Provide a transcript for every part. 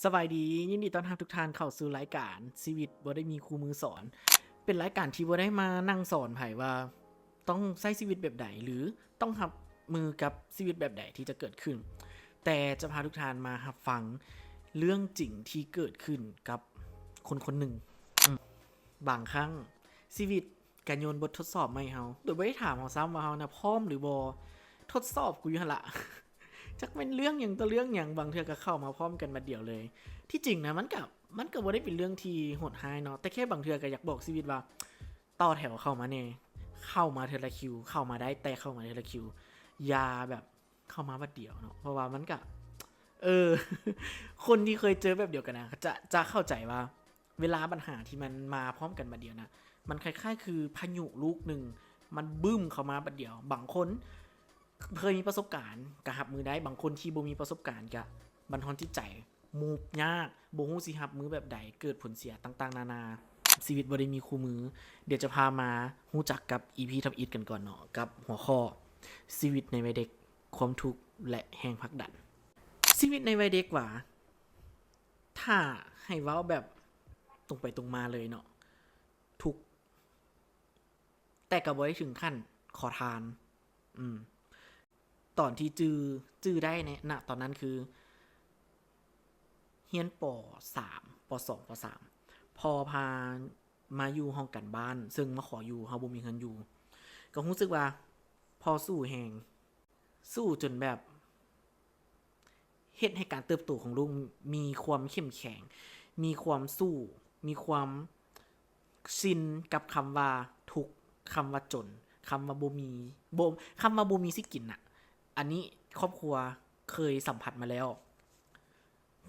สบายดียินดีต้อนรับทุกท่านเข้าสู่รายการชีวิตบ่ได้มีครูมือสอนเป็นรายการที่บ่ได้มานั่งสอนไผว่าต้องใช้ชีวิตแบบใดหรือต้องรับมือกับชีวิตแบบใดที่จะเกิดขึ้นแต่จะพาทุกท่านมารับฟังเรื่องจริงที่เกิดขึ้นกับคนคนหนึ่งบางครั้งชีวิตการโยนบททดสอบมาให้เฮาโดยบ่ได้ถามเฮาซ้ำว่าเฮาน่ะพร้อมหรือบ่ทดสอบกูอยู่หั่นล่ะ จักเป็นเรื่องอย่างตัวเรื่องอย่างบางเทื่อก็เข้ามาพร้อมกันมาเดียวเลยที่จริงนะมันก็บ่ได้เป็นเรื่องที่โหดร้ายเนาะแต่แค่บางเทื่อก็อยากบอกชีวิตว่าต่อแถวเข้ามาแน่เข้ามาเทอละคิวเข้ามาได้แต่เข้ามาเทอละคิวอย่าแบบเข้ามาบัดเดียวเนาะเพราะว่ามันก็เออ คนที่เคยเจอแบบเดียวกันนะจะเข้าใจว่าเวลาปัญหาที่มันมาพร้อมกันบัดเดียวนะมันคล้ายๆคือพายุลูกหนึ่งมันบึ้มเข้ามาบัดเดียวบางคนเคยมีประสบการณ์กะหับมือได้บางคนที่บ่มีประสบการณ์กะบันทอนจิตใจมูกยากบ่ฮู้สิหับมือแบบใดเกิดผลเสียต่างๆนานาชีวิตบ่ได้มีคู่มือเดี๋ยวจะพามาฮู้จักกับ EP ทับอิดกันก่อนเนาะกับหัวข้อชีวิตในวัยเด็กความทุกข์และแรงผลักดันชีวิตในวัยเด็กว่าถ้าให้เว้าแบบตรงไปตรงมาเลยเนาะทุกข์แต่ก็บ่ได้ถึงขั้นขอทานอืม ตอนที่จื้อได้เนี่ยณตอนนั้นคือเฮียนป3ป2ป3พอพามาอยู่ห้องกันบ้านซึ่งมาขออยู่เฮาบ่มีเงินอยู่ก็รู้สึกว่าพอสู้แฮงสู้จนแบบเฮ็ดให้การเติบโตของลูกมีความเข้มแข็งมีความสู้มีความชินกับคำว่าทุกข์คำว่าจนคำว่าบ่มีบ่คำว่าบ่มีสิกินน่ะอันนี้ครอบครัวเคยสัมผัสมาแล้ว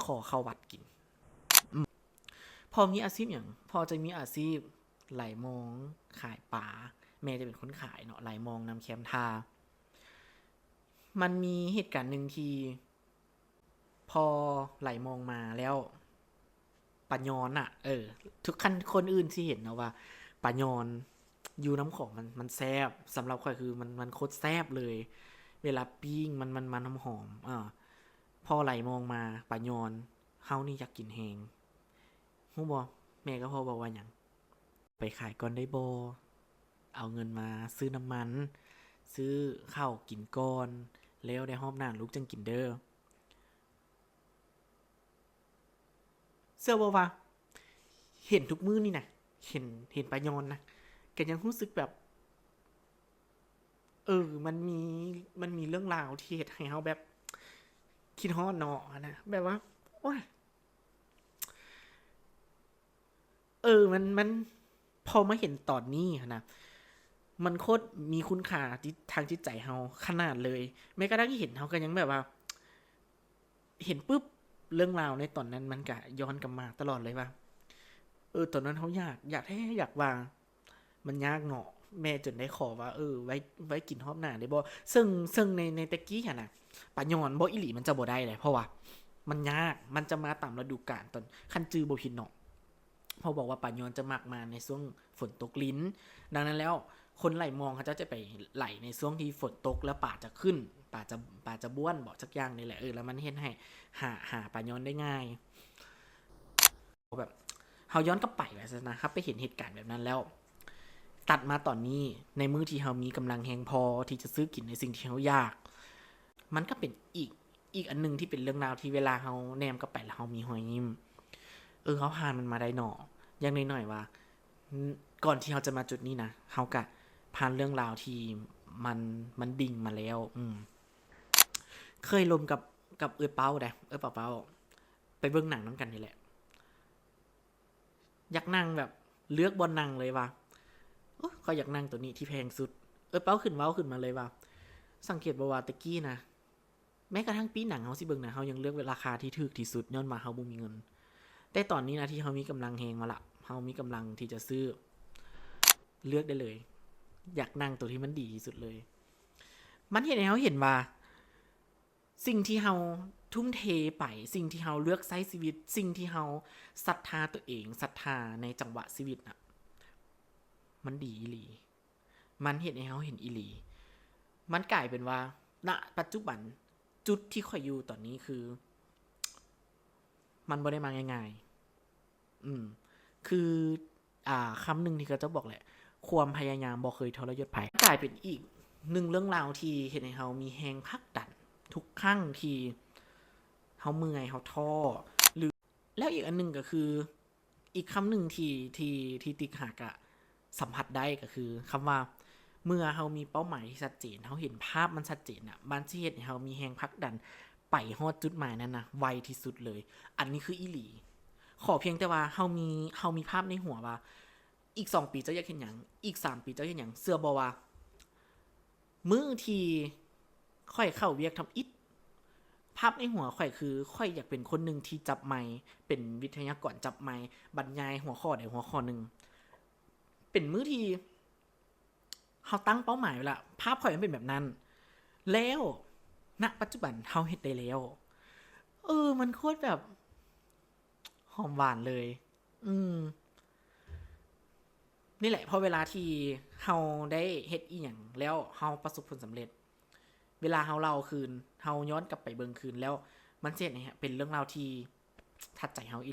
ขอเข้าวัดกิน พอมีอาชีพอย่างพอจะมีอาชีพไหลมองขายปลาแม่จะเป็นคนขายเนาะไหลมองนำแคมทามันมีเหตุการณ์หนึ่งที่พอไหลมองมาแล้วปลายอนอะทุกคนอื่นที่เห็นนะว่าปลายอนอยู่น้ำของมันแซบสำหรับข่อยคือมันโคตรแซบเลยเวลาปิ้งมันหอมพอไหลมองมาปลายอนเฮานี่อยากกินแฮงฮู้บ่แม่ก็พอบอกว่าหยัง ไปขายก่อนได้บ่เอาเงินมาซื้อน้ำมันซื้อข้าวกินก่อนแล้วได้รอบหน้าลูกจังกินเด้อเชื่อบ่ว่าเห็นทุกมื้อนี่นะเห็นปลายอนนะก็ยังรู้สึกแบบมันมีเรื่องราวที่เฮ็ดให้เฮาแบบคิดฮอดเนาะนะแบบว่าโอ๊ยมันพอมาเห็นตอนนี้อะนะมันโคตรมีคุณค่าที่ทางจิตใจเฮาขนาดเลยแม้กระทั่งเห็นเฮาก็ยังแบบว่า เห็นปุ๊บเรื่องราวในตอนนั้นมันก็ย้อนกลับมาตลอดเลยว่าตอนนั้นเขาอยากวางมันยากเนาะแม่จนได้ขอว่าไว้กินรอบหน้าได้บ่ซึ่งในตะกี้อะนะปะยอนบ่อีหลีมันจะบ่ได้เลยเพราะว่ามันยากมันจะมาตามฤดูกาลตอนคันจือบ่ผิดเนาะพอบอกว่าปะยอนจะมักมาในช่วงฝนตกลิ้นดังนั้นแล้วคนไหลมองเขาจะไปไหลในช่วงที่ฝนตกแล้วป่าจะขึ้นป่าจะบ้วนบอกสักอย่างนี่แหละแล้วมันเห็นให้หาปลาย้อนได้ง่ายแบบเฮาย้อนกลับไปแบบนะครับไปเห็นเหตุการณ์แบบนั้นแล้วตัดมาตอนนี้ในมือที่เฮามีกำลังแหงพอที่จะซื้อกินในสิ่งที่เฮาอยากมันก็เป็นอีกอันนึงที่เป็นเรื่องราวที่เวลาเฮาแนมกลับไปแล้วเฮามีหอยยิ้มเขาผ่านมันมาได้หนออย่างน้อยๆว่าก่อนที่เฮาจะมาจุดนี้นะเฮาก็ผ่านเรื่องราวที่มันมันดิ่งมาแล้วเคยลมกับเป้าได้เป้าไปเบิ่งหนังน้ำกันนี่แหละอยากนั่งแบบเลือกบอลนั่งเลยว่าเขาอยากนั่งตัวนี้ที่แพงสุดเป้าขึ้นเว้าขึ้นมาเลยว่าสังเกตบ่ว่าตะกี้นะแม้กระทั่งปีหนังเฮาสิเบิ่งนะเฮายังเลือกราคาที่ถูกที่สุดย้อนมาเฮาบ่มีเงินแต่ตอนนี้นะที่เฮามีกำลังแฮงมาละเฮามีกำลังที่จะซื้อเลือกได้เลยอยากนั่งตัวที่มันดีที่สุดเลยมันเห็นให้เฮาเห็นว่า สิ่งที่เราทุ่มเทไปสิ่งที่เราเลือกใช้ชีวิตสิ่งที่เราศรัทธาตัวเองศรัทธาในจังหวะชีวิตน่ะมันดีอีหลีมันเห็นให้เราเห็นอีหลีมันกลายเป็นว่าณปัจจุบันจุดที่ข่อยอยู่ตอนนี้คือ มันบ่ได้มาง่ายๆคือคำหนึ่งที่เขาจะบอกแหละความพยายามบ่เคยทรยศไผกลายเป็นอีกหนึ่งเรื่องราวที่เฮ็ดให้เฮามีแรงผลักดันทุกครั้งที่เฮาเมื่อยเฮาท้อหรือแล้วอีกอันหนึงก็คืออีกคำหนึ่งที่ติ๊กหักอะสัมผัสได้ก็คือคำว่าเมื่อเฮามีเป้าหมายที่ชัดเจนเฮาเห็นภาพมันชัดเจนอะมันสิเฮ็ดให้เฮามีแรงผลักดันไปฮอดจุดหมายนั้นนะไวที่สุดเลยอันนี้คืออีหลีขอเพียงแต่ว่าเฮามีภาพในหัวว่าอีก2 ปีเจ้าอยากเห็นหยังอีก3 ปีเจ้าเห็นหยังเชื่อบ่ว่ามื้อที่ค่อยเข้าเวียกทำอิฐภาพในหัวข่อยคือข่อยอยากเป็นคนหนึ่งที่จับไมค์เป็นวิทยากรจับไมค์บรรยายหัวข้อใดหัวข้อหนึ่งเป็นมื้อที่เฮาตั้งเป้าหมายไว้ละภาพข่อยมันเป็นแบบนั้นแล้วณปัจจุบันเฮาเฮ็ดได้แล้วมันโคตรแบบหอมหวานเลย อืมนี่แหละพอเวลาที่เฮาได้เฮ็ดอีหยังแล้วเฮาประสบผลสำเร็จเวลาเฮาเล่าคืนเฮาย้อนกลับไปเบิ่งคืนแล้วมันสิเฮ็ดให้เป็นเรื่องราวที่ทัดใจเฮาอี